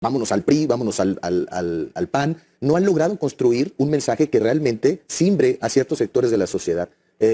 vámonos al PRI, vámonos al PAN, no han logrado construir un mensaje que realmente simbre a ciertos sectores de la sociedad.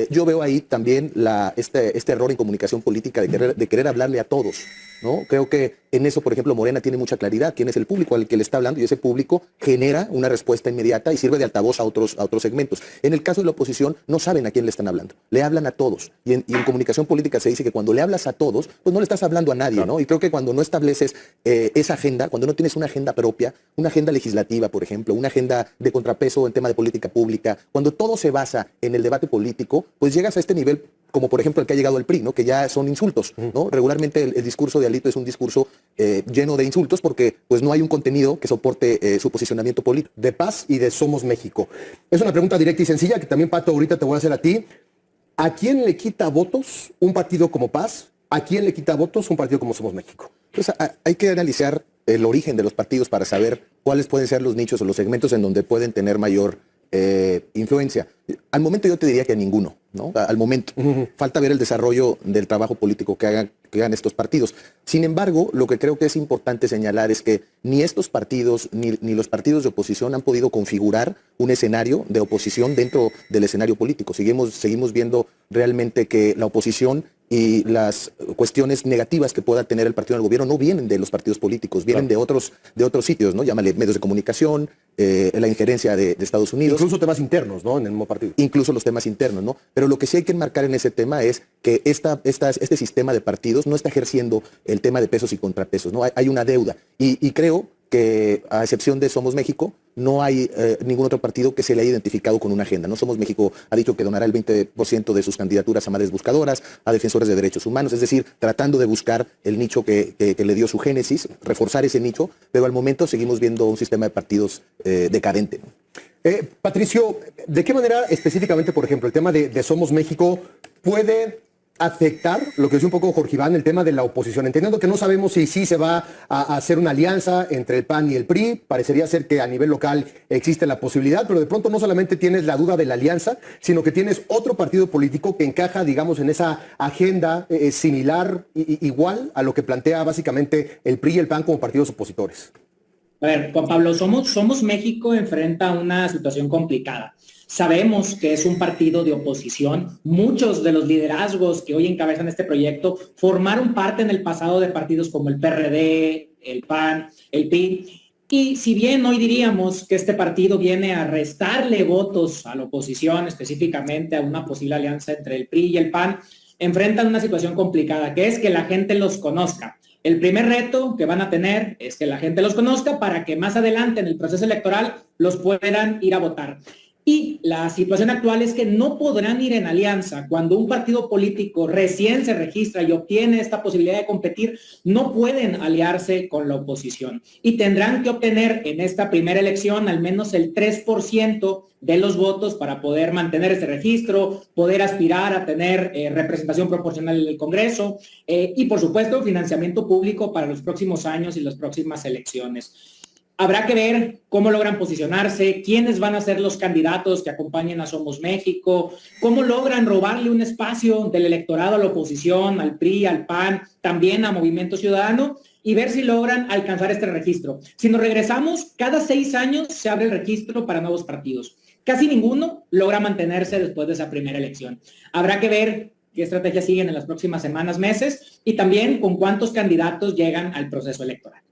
Yo veo ahí también este error en comunicación política de querer hablarle a todos, ¿no? Creo que en eso, por ejemplo, Morena tiene mucha claridad. ¿Quién es el público al que le está hablando? Y ese público genera una respuesta inmediata y sirve de altavoz a otros segmentos. En el caso de la oposición, no saben a quién le están hablando. Le hablan a todos. Y en comunicación política se dice que cuando le hablas a todos, pues no le estás hablando a nadie, ¿no? Y creo que cuando no estableces esa agenda, cuando no tienes una agenda propia, una agenda legislativa, por ejemplo, una agenda de contrapeso en tema de política pública, cuando todo se basa en el debate político, pues llegas a este nivel, como por ejemplo el que ha llegado el PRI, ¿no? Que ya son insultos, ¿no? Regularmente el discurso de Alito es un discurso lleno de insultos porque pues no hay un contenido que soporte su posicionamiento político. De Paz y de Somos México. Es una pregunta directa y sencilla que también, Pato, ahorita te voy a hacer a ti. ¿A quién le quita votos un partido como Paz? ¿A quién le quita votos un partido como Somos México? Pues hay que analizar el origen de los partidos para saber cuáles pueden ser los nichos o los segmentos en donde pueden tener mayor influencia. Al momento yo te diría que ninguno, ¿no? Al momento. Falta ver el desarrollo del trabajo político que hagan estos partidos. Sin embargo, lo que creo que es importante señalar es que ni estos partidos ni los partidos de oposición han podido configurar un escenario de oposición dentro del escenario político. Seguimos viendo realmente que la oposición y las cuestiones negativas que pueda tener el partido en el gobierno no vienen de los partidos políticos, vienen de otros sitios, ¿no? Llámale medios de comunicación, la injerencia de Estados Unidos. Incluso temas internos, ¿no? En el mismo partido. Incluso los temas internos, ¿no? Pero lo que sí hay que enmarcar en ese tema es que este sistema de partidos no está ejerciendo el tema de pesos y contrapesos, ¿no? Hay una deuda. Y creo que, a excepción de Somos México, no hay ningún otro partido que se le haya identificado con una agenda, ¿no? Somos México ha dicho que donará el 20% de sus candidaturas a madres buscadoras, a defensores de derechos humanos, es decir, tratando de buscar el nicho que le dio su génesis, reforzar ese nicho, pero al momento seguimos viendo un sistema de partidos decadente, ¿no? Patricio, ¿de qué manera específicamente, por ejemplo, el tema de Somos México puede afectar lo que decía un poco Jorge Iván, el tema de la oposición? Entendiendo que no sabemos si sí se va a hacer una alianza entre el PAN y el PRI, parecería ser que a nivel local existe la posibilidad, pero de pronto no solamente tienes la duda de la alianza, sino que tienes otro partido político que encaja, digamos, en esa agenda similar, igual a lo que plantea básicamente el PRI y el PAN como partidos opositores. A ver, Juan Pablo, Somos México enfrenta una situación complicada. Sabemos que es un partido de oposición. Muchos de los liderazgos que hoy encabezan este proyecto formaron parte en el pasado de partidos como el PRD, el PAN, el PRI. Y si bien hoy diríamos que este partido viene a restarle votos a la oposición, específicamente a una posible alianza entre el PRI y el PAN, enfrentan una situación complicada, que es que la gente los conozca. El primer reto que van a tener es que la gente los conozca para que más adelante en el proceso electoral los puedan ir a votar. Y la situación actual es que no podrán ir en alianza. Cuando un partido político recién se registra y obtiene esta posibilidad de competir, no pueden aliarse con la oposición. Y tendrán que obtener en esta primera elección al menos el 3% de los votos para poder mantener este registro, poder aspirar a tener representación proporcional en el Congreso y, por supuesto, financiamiento público para los próximos años y las próximas elecciones. Habrá que ver cómo logran posicionarse, quiénes van a ser los candidatos que acompañen a Somos México, cómo logran robarle un espacio del electorado a la oposición, al PRI, al PAN, también a Movimiento Ciudadano, y ver si logran alcanzar este registro. Si nos regresamos, cada 6 años se abre el registro para nuevos partidos. Casi ninguno logra mantenerse después de esa primera elección. Habrá que ver qué estrategias siguen en las próximas semanas, meses, y también con cuántos candidatos llegan al proceso electoral.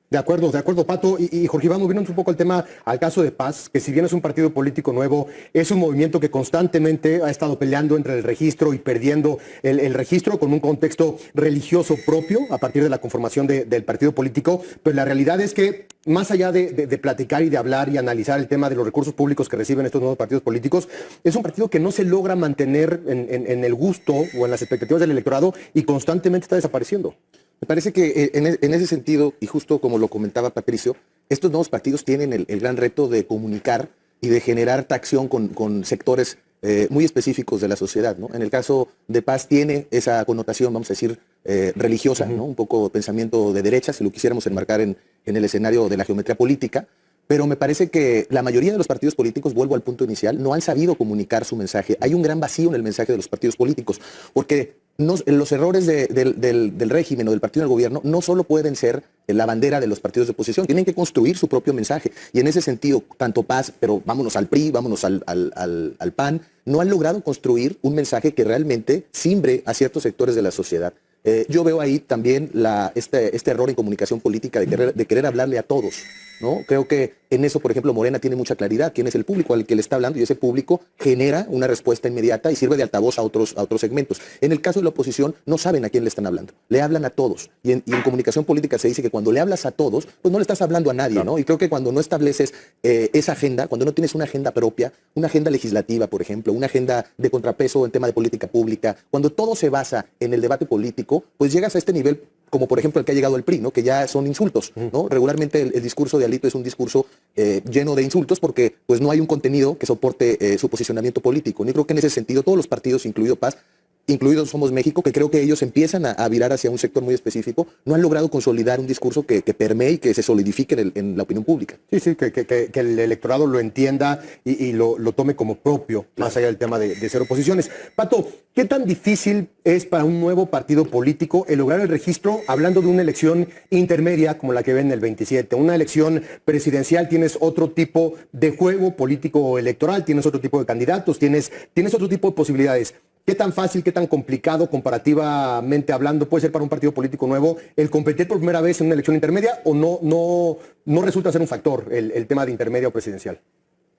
De acuerdo, Pato. Y Jorge Iván, moviendo un poco el tema al caso de Paz, que si bien es un partido político nuevo, es un movimiento que constantemente ha estado peleando entre el registro y perdiendo el registro con un contexto religioso propio a partir de la conformación del partido político. Pero la realidad es que, más allá de platicar y de hablar y analizar el tema de los recursos públicos que reciben estos nuevos partidos políticos, es un partido que no se logra mantener en el gusto o en las expectativas del electorado y constantemente está desapareciendo. Me parece que en ese sentido, y justo como lo comentaba Patricio, estos nuevos partidos tienen el gran reto de comunicar y de generar tracción con sectores muy específicos de la sociedad, ¿no? En el caso de Paz tiene esa connotación, vamos a decir, religiosa, ¿no? Un poco pensamiento de derecha, si lo quisiéramos enmarcar en el escenario de la geometría política. Pero me parece que la mayoría de los partidos políticos, vuelvo al punto inicial, no han sabido comunicar su mensaje. Hay un gran vacío en el mensaje de los partidos políticos, porque los errores del régimen o del partido del gobierno no solo pueden ser la bandera de los partidos de oposición, tienen que construir su propio mensaje. Y en ese sentido, tanto Paz, pero vámonos al PRI, vámonos al PAN, no han logrado construir un mensaje que realmente simbre a ciertos sectores de la sociedad. Yo veo ahí también este error en comunicación política de querer hablarle a todos, ¿no? Creo que en eso, por ejemplo, Morena tiene mucha claridad quién es el público al que le está hablando, y ese público genera una respuesta inmediata y sirve de altavoz a otros segmentos. En el caso de la oposición, no saben a quién le están hablando, le hablan a todos. Y en comunicación política se dice que cuando le hablas a todos, pues no le estás hablando a nadie, ¿no? Y creo que cuando no estableces esa agenda, cuando no tienes una agenda propia, una agenda legislativa, por ejemplo, una agenda de contrapeso en tema de política pública, cuando todo se basa en el debate político, pues llegas a este nivel, como por ejemplo el que ha llegado el PRI, ¿no? Que ya son insultos, ¿no? Regularmente el discurso de Alito es un discurso lleno de insultos porque pues no hay un contenido que soporte su posicionamiento político. Y creo que en ese sentido todos los partidos, incluido Paz, incluidos Somos México, que creo que ellos empiezan a virar hacia un sector muy específico, no han logrado consolidar un discurso que permee y que se solidifique en la opinión pública. Sí, que el electorado lo entienda y lo tome como propio, más allá del tema de ser oposiciones. Pato, ¿qué tan difícil es para un nuevo partido político el lograr el registro, hablando de una elección intermedia como la que ven en el 27? Una elección presidencial, tienes otro tipo de juego político electoral, tienes otro tipo de candidatos, tienes otro tipo de posibilidades. ¿Qué tan fácil, qué tan complicado, comparativamente hablando, puede ser para un partido político nuevo el competir por primera vez en una elección intermedia, o no resulta ser un factor el tema de intermedia o presidencial?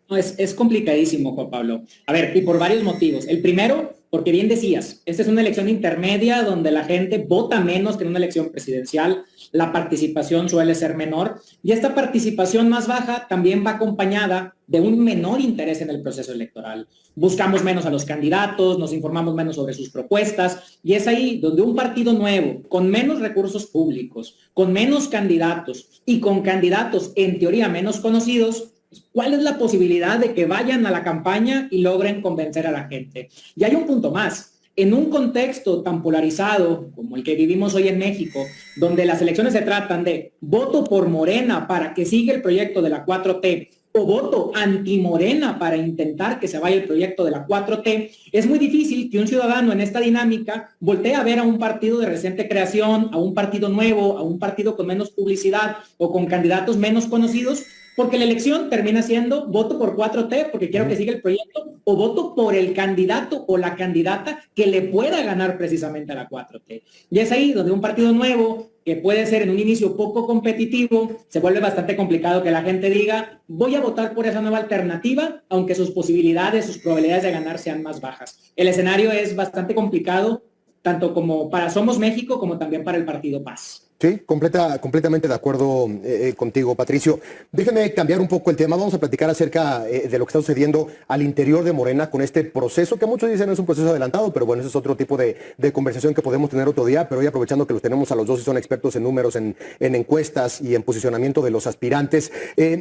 No, es complicadísimo, Juan Pablo. A ver, y por varios motivos. El primero, porque bien decías, esta es una elección intermedia donde la gente vota menos que en una elección presidencial, la participación suele ser menor, y esta participación más baja también va acompañada de un menor interés en el proceso electoral. Buscamos menos a los candidatos, nos informamos menos sobre sus propuestas, y es ahí donde un partido nuevo, con menos recursos públicos, con menos candidatos y con candidatos en teoría menos conocidos, ¿cuál es la posibilidad de que vayan a la campaña y logren convencer a la gente? Y hay un punto más. En un contexto tan polarizado como el que vivimos hoy en México, donde las elecciones se tratan de voto por Morena para que siga el proyecto de la 4T o voto anti-Morena para intentar que se vaya el proyecto de la 4T, es muy difícil que un ciudadano en esta dinámica voltee a ver a un partido de reciente creación, a un partido nuevo, a un partido con menos publicidad o con candidatos menos conocidos, porque la elección termina siendo voto por 4T porque quiero que siga el proyecto, o voto por el candidato o la candidata que le pueda ganar precisamente a la 4T. Y es ahí donde un partido nuevo, que puede ser en un inicio poco competitivo, se vuelve bastante complicado que la gente diga, voy a votar por esa nueva alternativa, aunque sus posibilidades, sus probabilidades de ganar sean más bajas. El escenario es bastante complicado, tanto como para Somos México, como también para el Partido Paz. Sí, completamente de acuerdo contigo, Patricio. Déjeme cambiar un poco el tema. Vamos a platicar acerca de lo que está sucediendo al interior de Morena con este proceso, que muchos dicen no es un proceso adelantado, pero bueno, ese es otro tipo de conversación que podemos tener otro día. Pero hoy, aprovechando que los tenemos a los dos y son expertos en números, en encuestas y en posicionamiento de los aspirantes,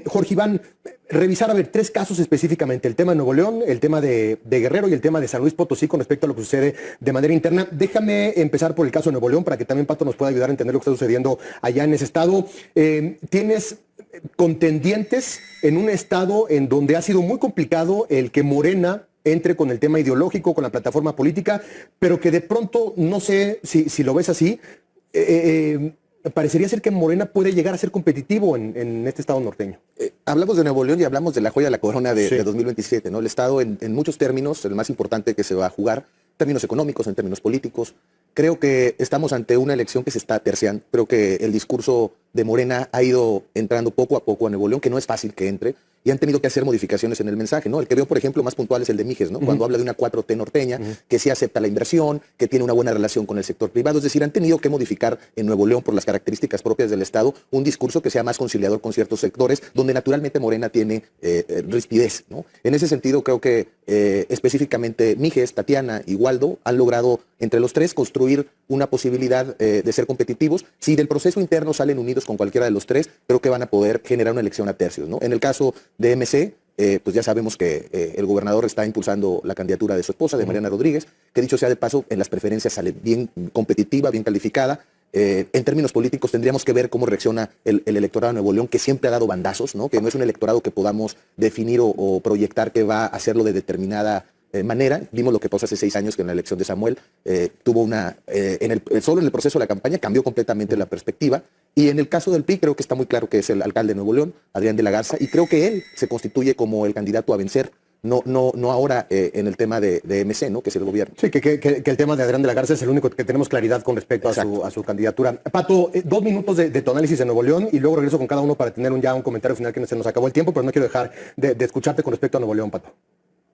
Jorge Iván, revisar, a ver, 3 casos específicamente: el tema de Nuevo León, el tema de Guerrero y el tema de San Luis Potosí con respecto a lo que sucede de manera interna. Déjame empezar por el caso de Nuevo León para que también Pato nos pueda ayudar a entender lo que está sucediendo allá en ese estado. Tienes contendientes en un estado en donde ha sido muy complicado el que Morena entre con el tema ideológico, con la plataforma política, pero que de pronto, no sé si lo ves así, parecería ser que Morena puede llegar a ser competitivo en este estado norteño. Hablamos de Nuevo León y hablamos de la joya de la corona de 2027, ¿no? El estado en muchos términos, el más importante que se va a jugar, en términos económicos, en términos políticos. Creo que estamos ante una elección que se está terciando. Creo que el discurso de Morena ha ido entrando poco a poco a Nuevo León, que no es fácil que entre, y han tenido que hacer modificaciones en el mensaje, ¿no? El que veo, por ejemplo, más puntual es el de Mijes, ¿no? Cuando habla de una 4T norteña, que sí acepta la inversión, que tiene una buena relación con el sector privado. Es decir, han tenido que modificar en Nuevo León, por las características propias del Estado, un discurso que sea más conciliador con ciertos sectores, donde naturalmente Morena tiene rispidez, ¿no? En ese sentido, creo que específicamente Mijes, Tatiana y Waldo han logrado, entre los tres, construir una posibilidad de ser competitivos. Si del proceso interno salen unidos con cualquiera de los tres, creo que van a poder generar una elección a tercios, ¿no? En el caso de MC, pues ya sabemos que el gobernador está impulsando la candidatura de su esposa, de Mariana Rodríguez, que dicho sea de paso, en las preferencias sale bien competitiva, bien calificada. En términos políticos tendríamos que ver cómo reacciona el electorado de Nuevo León, que siempre ha dado bandazos, ¿no? Que no es un electorado que podamos definir o proyectar que va a hacerlo de determinada manera. Vimos lo que pasó hace 6 años que en la elección de Samuel tuvo solo en el proceso de la campaña cambió completamente la perspectiva. Y en el caso del PRI creo que está muy claro que es el alcalde de Nuevo León, Adrián de la Garza, y creo que él se constituye como el candidato a vencer. No ahora en el tema de MC, ¿no? Que es el gobierno. Sí, que el tema de Adrián de la Garza es el único que tenemos claridad con respecto a su candidatura. Pato, 2 minutos de tu análisis de Nuevo León y luego regreso con cada uno para tener ya un comentario final que se nos acabó el tiempo, pero no quiero dejar de escucharte con respecto a Nuevo León, Pato.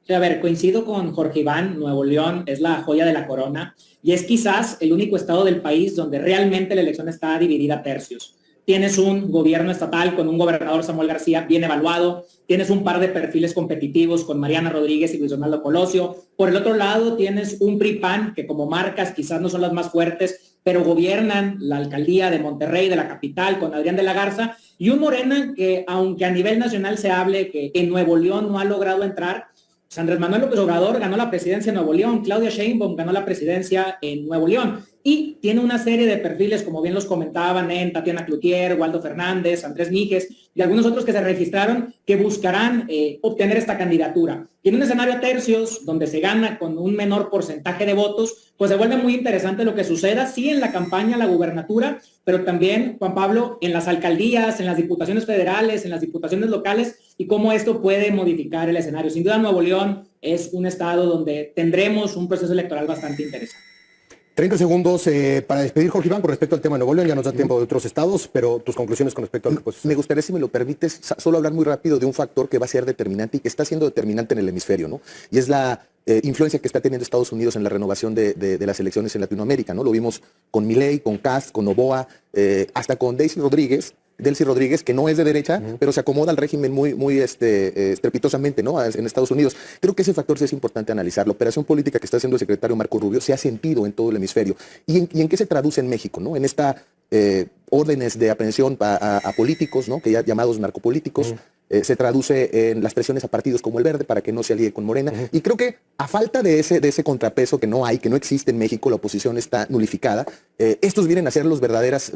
Sí, a ver, coincido con Jorge Iván, Nuevo León es la joya de la corona y es quizás el único estado del país donde realmente la elección está dividida a tercios. Tienes un gobierno estatal con un gobernador, Samuel García, bien evaluado. Tienes un par de perfiles competitivos con Mariana Rodríguez y Luis Donaldo Colosio. Por el otro lado, tienes un PRI-PAN que como marcas quizás no son las más fuertes, pero gobiernan la alcaldía de Monterrey, de la capital, con Adrián de la Garza. Y un Morena que, aunque a nivel nacional se hable que en Nuevo León no ha logrado entrar, pues Andrés Manuel López Obrador ganó la presidencia en Nuevo León, Claudia Sheinbaum ganó la presidencia en Nuevo León y tiene una serie de perfiles, como bien los comentaban, Tatiana Cloutier, Waldo Fernández, Andrés Míguez y algunos otros que se registraron que buscarán obtener esta candidatura. Y en un escenario a tercios, donde se gana con un menor porcentaje de votos, pues se vuelve muy interesante lo que suceda, sí en la campaña, la gubernatura, pero también, Juan Pablo, en las alcaldías, en las diputaciones federales, en las diputaciones locales, y cómo esto puede modificar el escenario. Sin duda, Nuevo León es un estado donde tendremos un proceso electoral bastante interesante. 30 segundos para despedir, Jorge Iván, con respecto al tema de Nuevo León. Ya nos da tiempo de otros estados, pero tus conclusiones con respecto a lo que pues... Me gustaría, si me lo permites, solo hablar muy rápido de un factor que va a ser determinante y que está siendo determinante en el hemisferio, ¿no? Y es la influencia que está teniendo Estados Unidos en la renovación de las elecciones en Latinoamérica, ¿no? Lo vimos con Milei, con Kast, con Noboa, hasta con Delcy Rodríguez, que no es de derecha, pero se acomoda al régimen muy estrepitosamente, ¿no? En Estados Unidos. Creo que ese factor sí es importante analizar. La operación política que está haciendo el secretario Marco Rubio se ha sentido en todo el hemisferio. ¿Y en qué se traduce en México, ¿no? En esta órdenes de aprehensión a políticos, ¿no? Que ya llamados narcopolíticos. Se traduce en las presiones a partidos como el Verde para que no se alíe con Morena. Y creo que a falta de ese contrapeso que no existe en México, la oposición está nulificada. Estos vienen a ser los verdaderos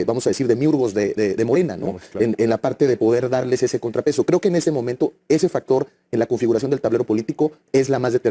vamos a decir, demiurgos de Morena, ¿no? Claro. En la parte de poder darles ese contrapeso. Creo que en ese momento, ese factor en la configuración del tablero político es la más determinante.